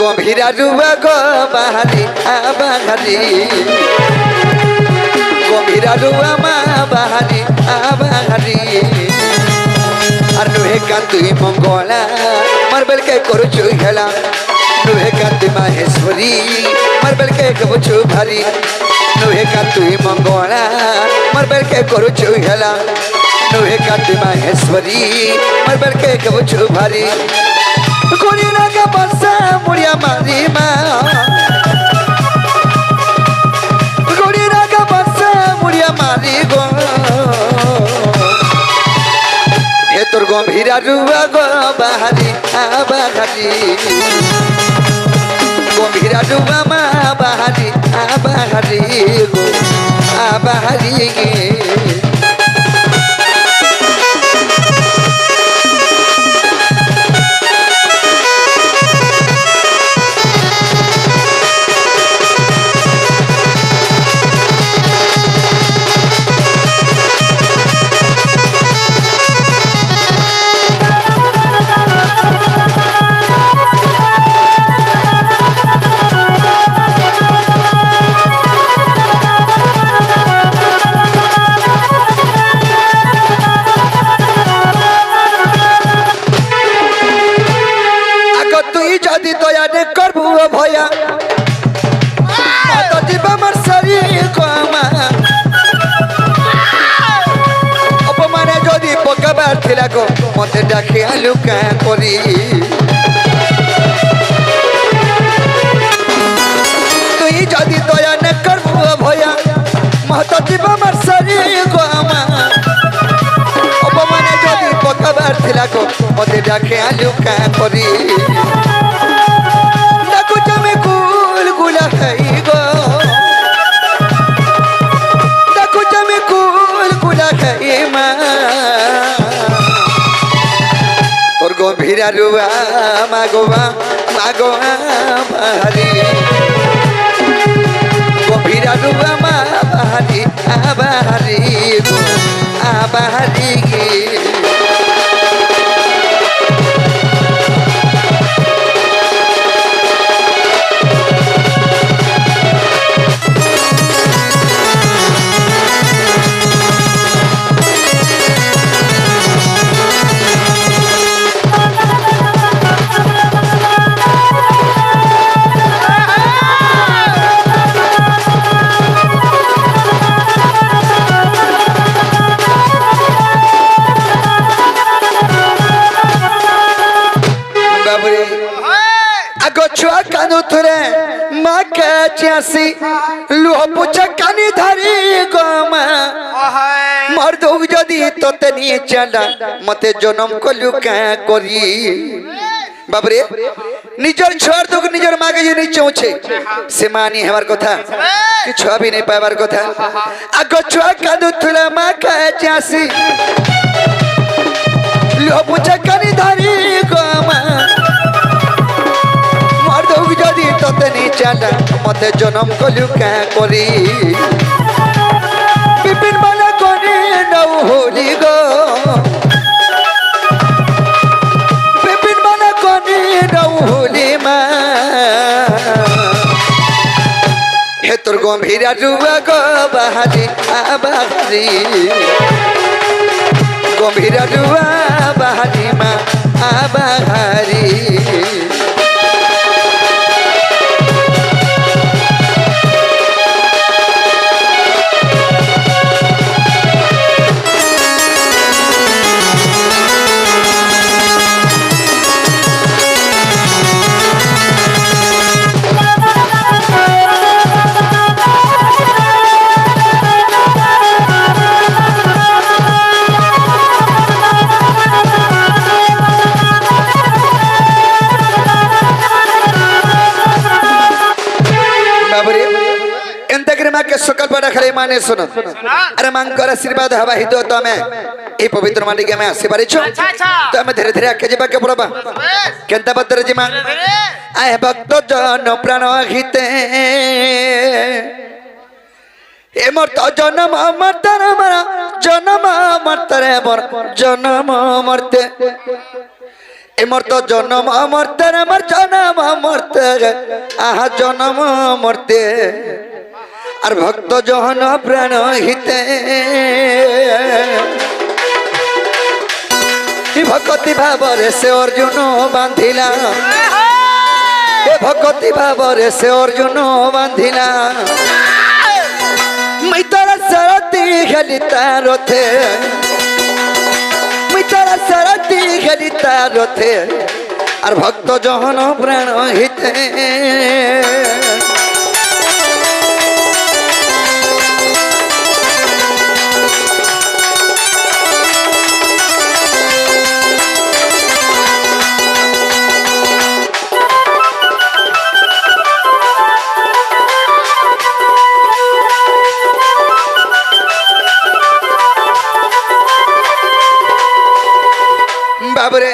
গভীরা রুবা গো বাহারি আবাহারি গভীরা রুবা মা বাহারি আবাহারি আর নুহে কান্তুই মঙ্গলা মার্বেল কে করছু খেলা নুহে কান্তি মাহেশ্বরী মার্বেল কে করছু ভারী নুহে কান্তুই মঙ্গলা মার্বেল কে করছু খেলা নুহে কান্তি মাহেশ্বরী মার্বেল কে করছু ভারী কোনি লাগা বসা মুড়িয়া মারি মা কোনি লাগা বসা মুড়িয়া মারি গো হে তোর গভীরা রুবা গো বাহারি আবাহারি গভীরা রুবা মা বাহারি আবাহারি গো আবাহারি গে ভয়া অপমানে যদি পকাবার ଥିଲା গো মতে ডাকি আলু কা করি তুই যদি দয়া নে করবু ভয়া মত জীব আমার সারি গো আমা অপমানে যদি পকাবার ଥିଲା গো মতে ডাকি আলু কা করি গভীরা রুবা মাগোবা মাগোয়া বাহারি গভীরা রুবা মা বাহারি আবাহারি গো আবাহারি গে छुआ कानू थुरे माँ के चासी लुह पुछा कानी धारी गोमा मर दो जदी तो तनी चला मते जन्म को लुका करी बाबरे निजर छोड़ दो निजर माँ के जे नहीं चौचे से मानी हमार कथा कि छुआ भी नहीं पावर कथा आगो छुआ कानू थुरे माँ के चासी लुह पुछा कानी धारी गोमा যদি তোতে নি চালা মতে জনম কলু কা করি বিপিন মালা করে নৌ হলি গো বিপিন মালা করে নৌ হলি মা হে তোর গম্ভীরা রুবা গো বাহারি আবাহারি গম্ভীরা রুবা বাহারি মা আবাহারি के सकल पड़ा खरे माने सुनो अरे मांकर आशीर्वाद हवा हितो तो हमें ए पवित्र माटी के मैं आसे बारे छो तो हमें धीरे धीरे आके जेबा के पड़बा केंता बदर जिमा आए भक्त जन प्राण हिते ए मोर तो जन्म मरतरे मरा जन्म मरतरे मोर जन्म मरते এমর তো জন্ম মরতে আমার জন্ম মরতে আহা জন্ম মরতে আর ভক্ত জহন প্রাণ হিতে ভকতি ভাবরে সে অর্জুন বাঁধিলা ভকতি ভাবরে সে অর্জুন বাঁধিলা মুই তারা সারথি খেলি তার রথে মুই তারা সারথি খেলি তার রথে আর ভক্ত জহন প্রাণ হিতে বাবরে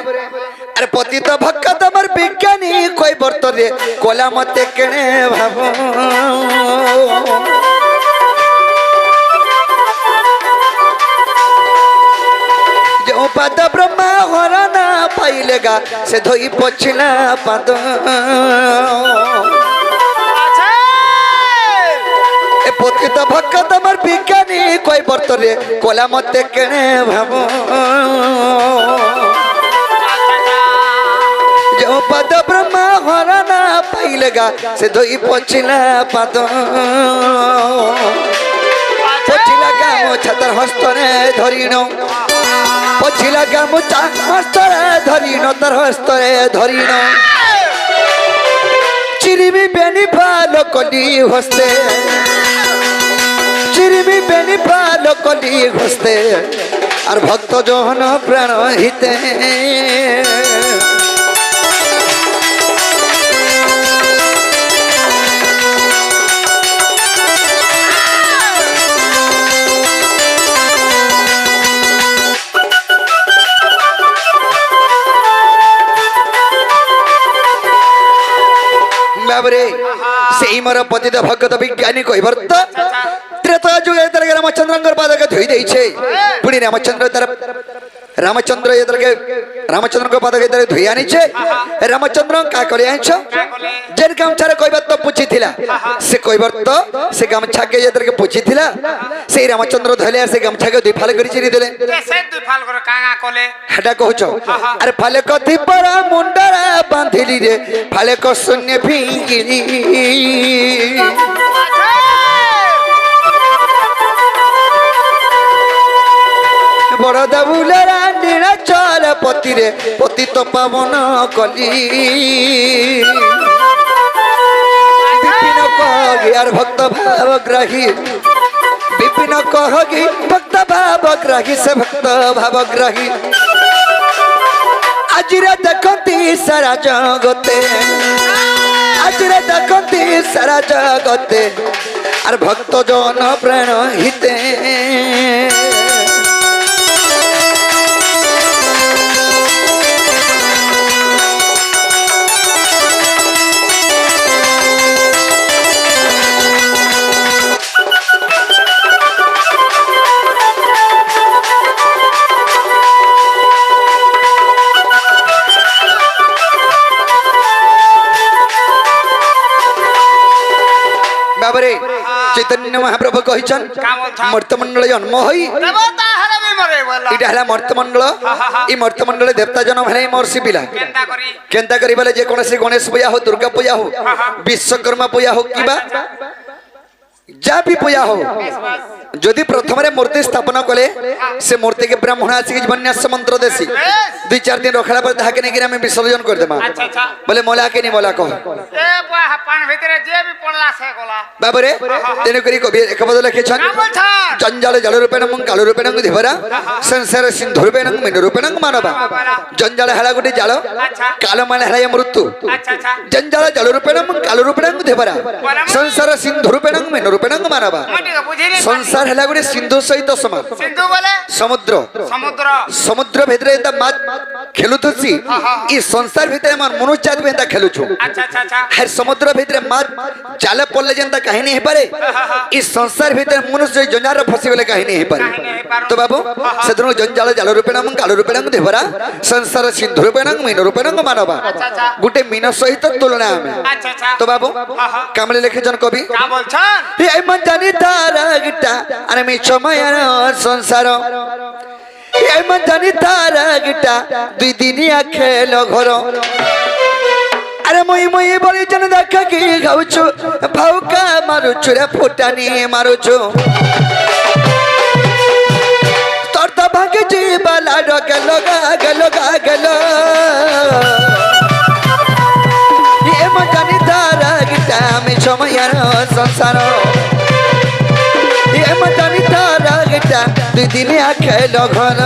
আরে পতিত ভক্ত তোমার বিজ্ঞানী কই বর্তরে কোলা মতে কেনে ভাব যে পাদ ব্রহ্মা হরা না পাইলেগা সে ধই পছিলা পাদ পতিত ভক্ত তোমার বিজ্ঞানী কই বর্তরে কোলা মতে কেনে ভাব পদ ব্রহ্মা হরা না পাইলেগা সে ধই পছিলা পাদ পছিলা গামোছা তার হস্তরে ধরিণ পছিলা গামোছা হস্তরে ধরিণ তার হস্তরে ধরিণ চিরিমি বেনি ভালো কলি হস্তে চিরিমি বেনি ভালো কলি হস্তে আর ভক্ত জহন প্রাণ হিতে সেই মর পতিত ভক্ত বিজ্ঞানী কৈবর্ত ত্রেতা যুগে রামচন্দ্রঙ্কর পাদকে ধুই দিয়েছে পুଣି রামচন্দ্র তার রামচন্দ্র এদেরকে রামচন্দ্রଙ୍କ পাদকে ধুই আনিছে রামচন্দ্র কা করে আনছ যেন গামছারে কৈবর্ত পুছিଥିଲା সে কৈবর্ত সে গামছাকে এদেরকে পুছিଥିଲା সেই রামচন্দ্র ধলে আর সে গামছাকে দুই ফাল করে চিরি দেলে সে দুই ফাল করে কাঙা কলে হেটা কହୁଛ আরে ফালে কথি পরা মুন্ডারা বাঁধিলি রে ফালে ক শূন্য ফিঙ্গিরি বড় দাবুলারা নীলাচল পতিরে পতিত পাবন কলি বিপিন কহি আর ভক্ত ভাবগ্রাহী বিপিন কহি ভক্ত ভাবগ্রাহী সে ভক্ত ভাবগ্রাহী আজিরে দেখতি সারা জগতে আজিরে দেখতি সারা জগতে আর ভক্ত জন প্রাণ হিতে चैतन्य महाप्रभु कहिछन मर्तमंडल जन्म होई इटा हला मर्तमंडल ई मर्तमंडल देवता जन्म हले मर्सी पिला केनता करी बोले जे कोनसी गणेश पूजा हो दुर्गा पूजा हो विश्वकर्मा पूजा हो किबा जा भी पूजा हो जदि प्रथम मूर्ति स्थापन कले से मूर्ति के ब्राह्मण आसिक जीवन्यास मंत्र देसी दुई चार दिन रखला पर ताके नेगिरा में विसर्जन कर देमा बोले मोला के नी मोला कह ए पान भितरे जे भी पड़ला से गोला बाबरे तेने करी कवि एक पद लिखेछन जंजाल जल रूपेण मं काल रूपेण देवरा संसार सिंधु रूपेण मीन रूपेण मानवा जंजाल हला गुटी जाल काल मान हला मृत्यु जंजाल जल रूपेण मं काल रूपेण देवरा संसार सिंधु रूपेण मीन রূপেণাঙ্গ মানবা ମୁଁ ଟିକେ ବୁଝିନି ସଂସାର ହେଲା ଗୋଟେ ସିନ୍ଧୁ ସହିତ ସମାନ ସିନ୍ଧୁ ବୋଲେ ସମୁଦ୍ର ସମୁଦ୍ର ସମୁଦ୍ର ଭିତରେ ଏନ୍ତା ମାଛ ଖେଲୁଥସି ଇ ସଂସାର ଭିତରେ ଆମର ମନୁଷ୍ୟ ଜାତି ଏନ୍ତା ଖେଲୁଛୁ ଆଚ୍ଛା ଆଚ୍ଛା ଆଚ୍ଛା ହେ ସମୁଦ୍ର ଭିତରେ ମାଛ ଜାଲ ପଡିଲେ ଯେନ୍ତା କାହିଁନି ହେଇପାରେ ଇ ସଂସାର ଭିତରେ ମନୁଷ୍ୟ ଜଞ୍ଜାଳ ଫସିଗଲେ କାହିଁନି ହେଇପାରେ ତ ବାବୁ ସେଦିନ ଜଞ୍ଜାଳ ଜାଲ ରୂପେଣାଙ୍ଗ କାଳ ରୂପେଣାଙ୍ଗ ଦେବରା ସଂସାର ସିନ୍ଧୁ ରୂପେଣାଙ୍ଗ ମୀନ ରୂପେଣାଙ୍ଗ ମାନବା ଗୋଟେ ମୀନ ସହିତ ତୁଳନା ଆମେ ଆଚ୍ଛା ଆଚ୍ଛା তো বাবু কামলে লিখেছেন কবি କା ବୋଲଛନ୍ এই মন জানি তারা গিটা আরে মি সময়ের সংসার এই মন জানি তারা গিটা দুই দিনিয়া খেল ঘর আরে মই মই বলি জন দেখা কি গাউছু ভাউকা মারুছু রে ফুটানি মারুছু তোর তো ভাগে জীবালা গেল গেল গেল জানি তারা গিটা আমি সময়ের সংসার জানি তারা গিটা দুই দিনে খেল ঘর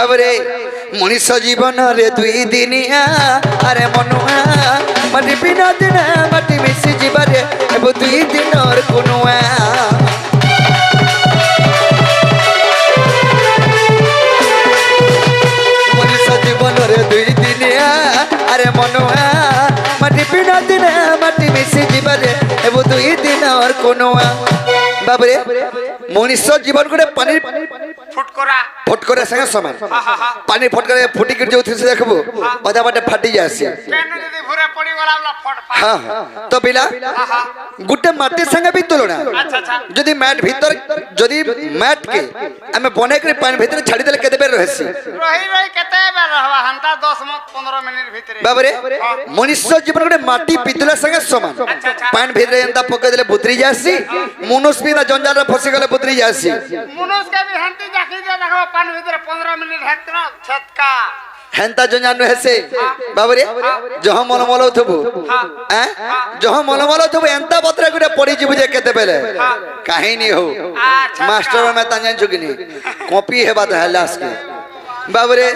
বাবরে মনিষ জীবনরে দুই দিনিয়া আরে মনুয়া মাটি বিনা দিন মাটি মিশি যাবারে এব দুই দিনর কোনুয়া মনিষ জীবনরে দুই দিনিয়া আরে মনুয়া মাটি বিনা দিন মাটি মিশি যাবারে এব দুই দিনর কোনুয়া বাবরে মনিষ জীবন করে পানির ফুটকরা ফটকরা সঙ্গে সমান পানি ফটকরে ফুটিকি যাଉଥିସି দেখবো অধা বাটে ফাটি যাসি পেন যদি ঘুরে পড়ি গলা ফট হ্যাঁ তো বিলা গুটে মাটি সঙ্গে বি তুলনা আচ্ছা আচ্ছা যদি ম্যাট ভিতর যদি ম্যাট কে আমি বনাই করে পানি ভিতরে ছাড়ি দেলে কেতে বের রহেছি রহি রহি কেতে বার হবা হান্তা 10-15 মিনিট ভিতরে বাবরে মনুষ্য জীবন গোটে মাটি পিতলা সঙ্গে সমান পানি ভিতরে এন্তা পকাই দেলে বুতরি যাসি মনুষ্য বিনা জঞ্জালে ফসি গলে বুতরি যাসি মনুষ কে भी हंती जाखी दे देखो पानी भीतर 15 मिनिट हेतना छटका হেন্তা জঞ্জান হেসে বাবরে যহ মন মলউথবু হ্যাঁ যহ মন মলউথবু এন্তা বতরা গুড়ে পড়ি যিবু যে কেতে বেলে কাহিনী হো মাস্টার মে তাঞ্জান চুকিনি কপি হেবা তাহলাস কে বাবরে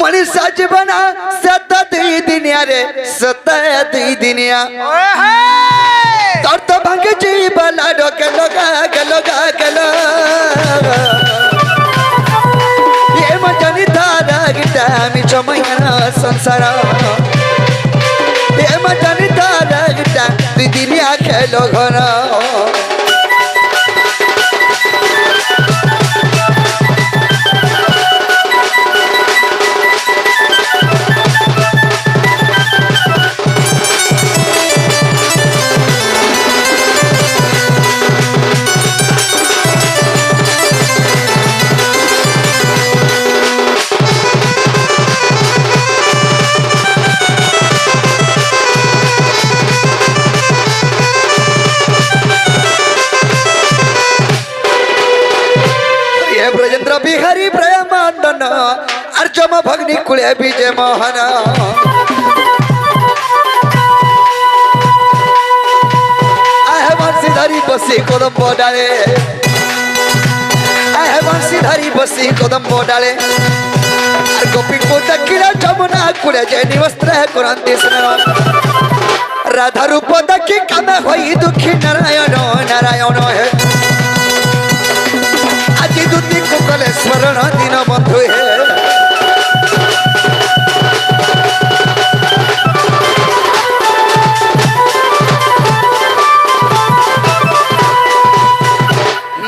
মনিষ জীবনা সত দুই দিনিয়া রে সত দুই দিনিয়া ओए हे তোর তো ভাঙ্গে জীবলা গেল গেল গেল এ মজানি তারা গিটা আমি সময়ের সংসার এ মজানি তারা গিটা দুই দিনিয়া খেল ঘর ब्रजेंद्र बिहारी प्रेमानंदन अर्जम भग्नि कुले विजय मोहन आहे बंशीधारी बसी कदम डाले आहे बंशीधारी बसी कदम डाले गोपी को दक्षिणा जमुना कुले जैनी वस्त्र कुरंती स्नान राधा रूप दक्षि कम होई दुखी नारायण नारायण है আজি দুটি কোকলে স্মরণ দিন বন্ধু হে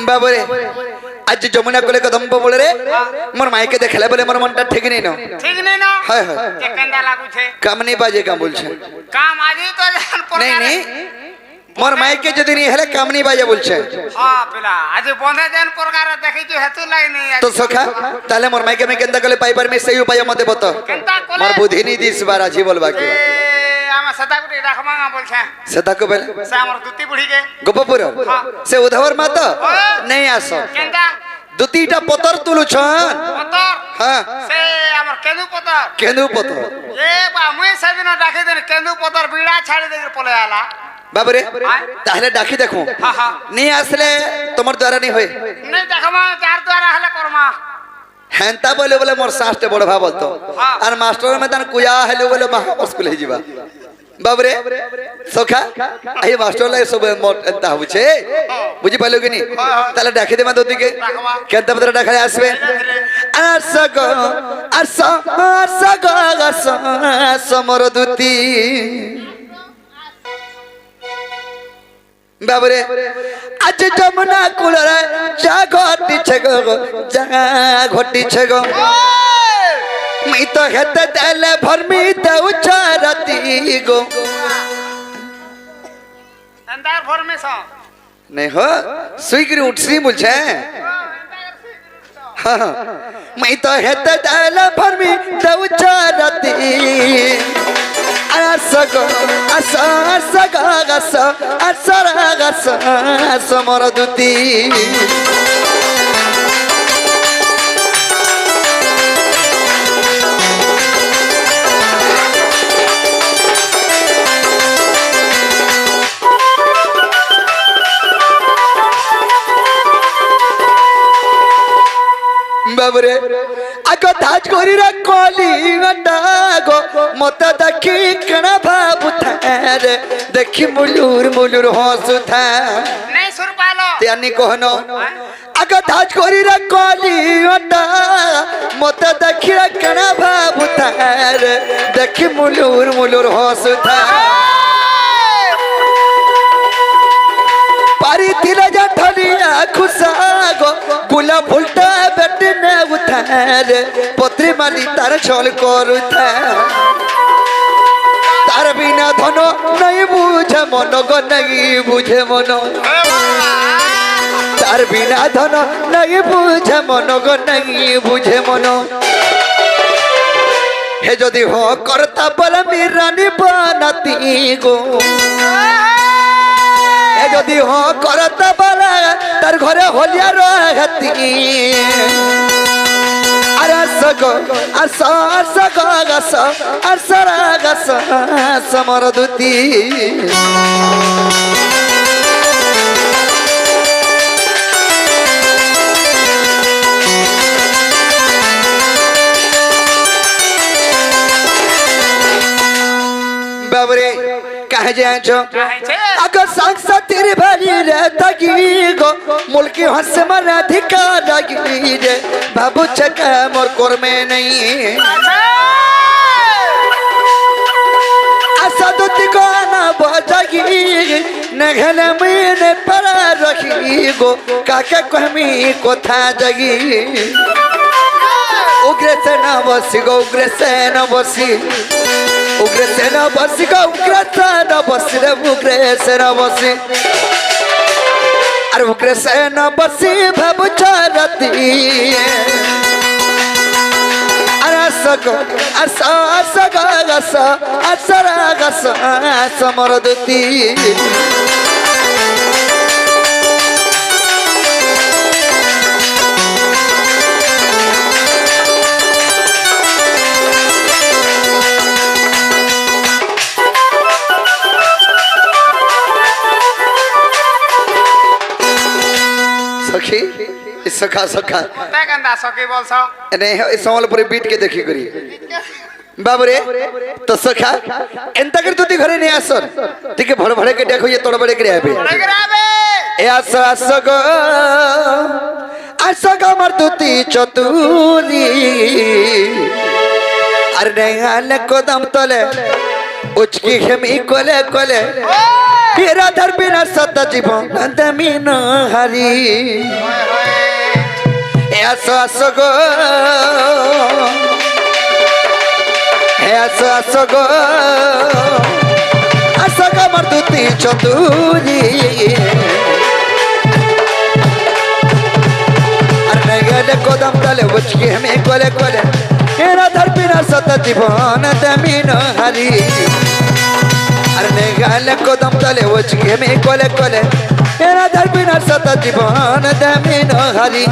বাবরে আজ যমুনা কোলে কদম্ব বলে রে মোর মাইকে দেখলে বলে মোর মনটা ঠিক নেই না ठीक नहीं ना हाय हाय ये कंदा लागू छे কাম নেই বাজে কাম বলছে काम आजी तो जान पर नहीं नहीं মোর মাইকে যদি নি হেলে কামনি বাজে বলছে হ্যাঁ পিলা আজ বন্ধে যেন প্রকার দেখিছো হেতু লাইনি তো সখা তাহলে মোর মাইকে আমি কেনতা কলে পাইবার মে সেই উপায় মতে বত কেনতা কলে মোর বুদ্ধি নি দিস বার আজি বলবা কি আমার সদা গুটি রাখমা বলছে সেটা কো বেল সে আমার দুতি বুড়ি কে গোপপুর সে উধবর মাত নেই আস কেনতা দুতিটা পতর তুলুছন পতর হ্যাঁ সে আমার কেন্দু পতর কেন্দু পতর এ বা মুই সেদিন ডাকি দেন কেন্দু পতর বিড়া ছাড়ি দেই পলে আলা বাবরে তাহলে ডাকি দেখো হ্যাঁ হ্যাঁ নি আসলে তোমার দ্বারা নি হয় নেই দেখমা যার দ্বারা হলে করমা হেনতা বলে বলে মোর শাস্তে বড় ভাব বলতো আর মাস্টার মে তান কুয়া হেলে বলে মহা মুশকিল হই যাবা বাবরে সখা এই মাস্টার লাই সব মোট এন্তা হচ্ছে বুঝি পাইলো কি নি তাহলে ডাকি দে মা দুদিকে কেনতা বদরা ডাকালে আসবে আসগ আসগ সমর দুতি বাবরে আজ যমুনা কুলরে যা ঘটিছে গো যা ঘটিছে গো मी तो हेते देले भरमी ते उचारती गो अंदर फॉर्मेशन नहीं हो स्वीकृति उठसी मुझे हाँ मैं तो हेते देले भरमी ते उचारती असगो असगो असरगस समरदुती বাবরে আগো ধাজ করি রে কলি গো মতে দেখি কেন ভাবুথারে দেখি মুলুর মুলুর হসুথা नहीं सुर पालो তেয়ানি কহনো আগো ধাজ করি রে কলি মতে দেখি রে কেন ভাবুথারে দেখি মুলুর মুলুর হসুথা পারি দিলে যা ঠলিয়া খুশাগো গুলা ফুলটা বেটে নে উঠারে পত্রি মালি তার ছল করুথা তার বিনা ধন নাই বুঝে মন গো নাই বুঝে মন তার বিনা ধন নাই বুঝে মন গো নাই বুঝে মন হে যদি হ করতা বলে মি রানী বানাতি গো যদি হ করতে বলে তার ঘরে হলিয়া রহতি আর সগো সগো গস আর সরা গস সমর দুতি বাবরে कहे जाए अगर सांसा तेरे भरी रहता गो मुल्की हंस मन अधिकार रे बाबू चका मोर कोर में नहीं असद गाना बजागी नघन में पर रखी गो काके कहमी कोथा जगी उग्र से न बसी गो उग्र से न बसी उग्र से न बसी गो उग्र से न बसी रे उग्र से न बसी अरे उग्र से न बसी भब चरती अरे सगो असगो गस असरा गस समरदती सखी सखा सखा कोते गंदा सखी बोलछो नहीं संबलपुरी बीट के देखी करी बाबरे तो सखा एंता कर तुती घरे नहीं आसन ठीक है भड़ भड़े के देखो ये तोड़ बड़े करे आबे लेगराबे ए आसगो आसगो मर तुती चतुरी अरे नहीं आले कोदम तले उचकी खेमी कोले कोले फिर धर बिना सत जीवन दमीन हरी ऐसा सगो ऐसा सगो सका मर्दुती चतुरी अरे गले कदम तले बचके हमें कोले कोले एरा धरपीना सत जीवन दमीन हरी अरे गले कदम तले बचके हमें कोले कोले एरा धरपीना सत जीवन दमीन हरी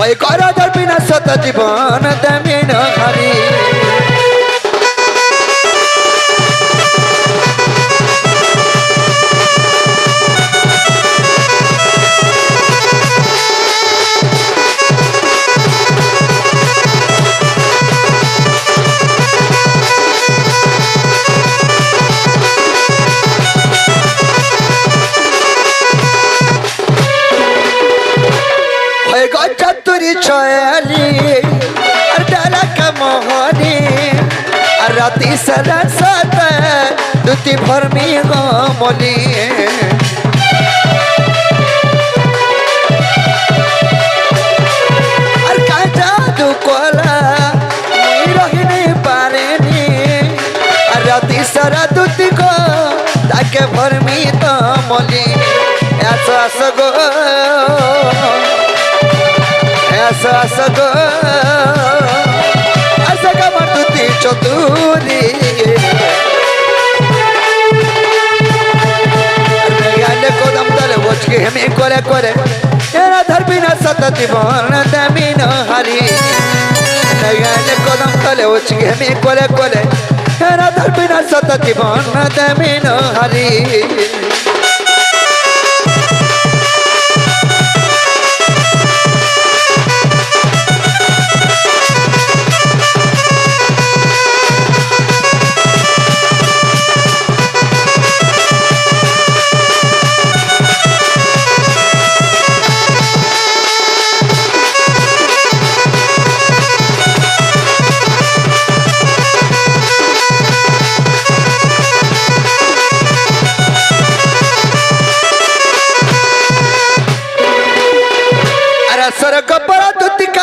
ओए करा धरपीना सत जीवन दमीन हरी चतुरी छोली डाला का मोहनी राती सरसत दुती भरमी गोमली का जादू कोला रही नहीं पारेनी राती सरा दुती को ताके भरमी तो मोली ऐसा सगो ऐसा सगो ऐसा का मर्दुती चतुरी गाले को दम तले बोझ के हमें कोले कोले तेरा धरपीना सत जीवन दमीन हरी गाले को दम तले बोझ के हमें कोले कोले तेरा धरपीना सत जीवन दमीन हरी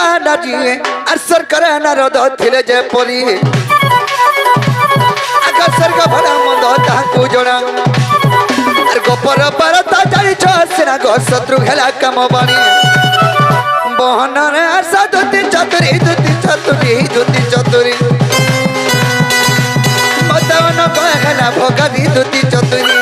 असर करे नारद थिले जे परी आकाशर का भड़ा मंद ताकू जणा अर गोपर परता जाई छ सेना गो शत्रु हेला काम बाणी बहन रे आशा दुती चतुरी बतावन कहला भगदी दुती चतुरी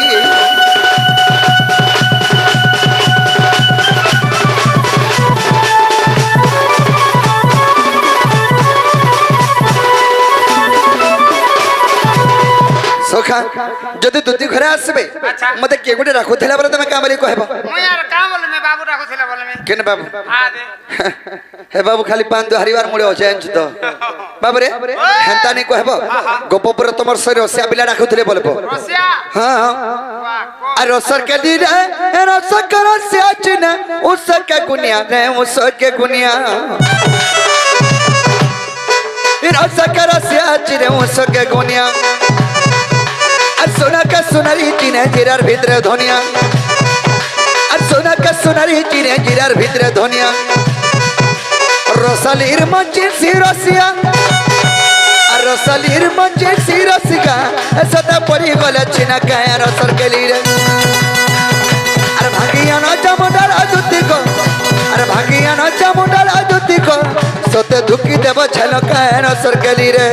सोखा जदि दुती घरे आसबे मते के गुटे राखुथिला बले तमे कामरी कहबो मैं यार काम बोले मैं बाबू राखुथिला बोले मैं केन बाबू हां दे हे बाबू खाली पान दो हरिवार मुळे हो जायन तो बाबू रे हेंता नहीं कहबो गोपपुर तमर सर रसिया बिला राखुथिले बोलबो रसिया हां वाह आ रसर के दी रे रसर के रसिया चिने उस के गुनिया रे उस के गुनिया रसर के रसिया चिने उस के गुनिया सोना का सोनारी चिने जिरार भितरे धनिया सोना का सोनारी चिने जिरार भितरे धनिया रसालीर मंचे सिरसिया रसालीर मंचे सिरसिका सदा परी गले चिना काय रसर के लीरे अरे भागिया न चामुंडा राजुती को अरे भागिया न चामुंडा राजुती को सोते धुकी देव छलका रसर के लीरे